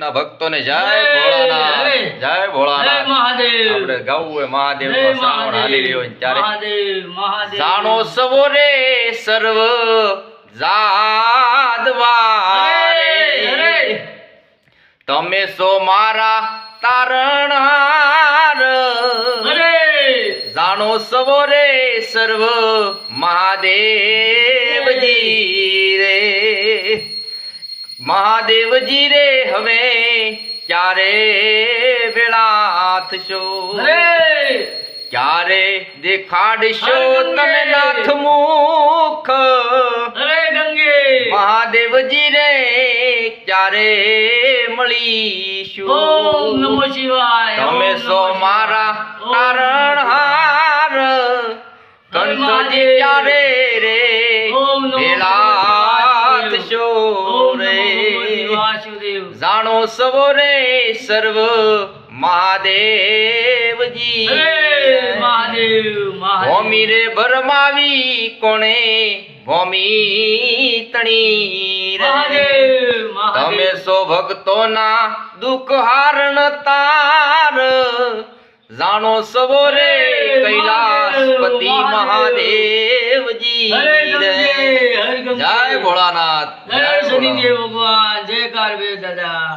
ના ભક્તોને જય ભોળાનાથ, જય ભોળાનાથ. આપણે ગાવું હોય મહાદેવ નો શ્રાવણ હાલી રહ્યો હોય ત્યારે જાણો સવો રે સર્વ જાદવારે, તમે સો મારા તારણહાર. જાણો સવો રે સર્વ મહાદેવજી રે, મહાદેવજી રે હવે ક્યારે વેળા થશો, ક્યારે દેખાડશો તમે નાથ મુખ. મહાદેવજી રે ક્યારે મળીશું. ઓમ નમો શિવાય. તમે સો મારા તારણહાર, કંઠજી ક્યારે રે વેળા થશો રે. જાણો સવો રે સર્વ મહાદેવજી, ભૂમિ રે ભરમાવી કોણે ભૂમિ તણી રે. તમે સો ભક્તોના દુઃખ હારણ તાર, જાણો સવો રે કૈલાસપતિ મહાદેવજી રે. જય ભોળાનાથ, જય શનિદેવ ભગવાન, જય કારવે દાદા.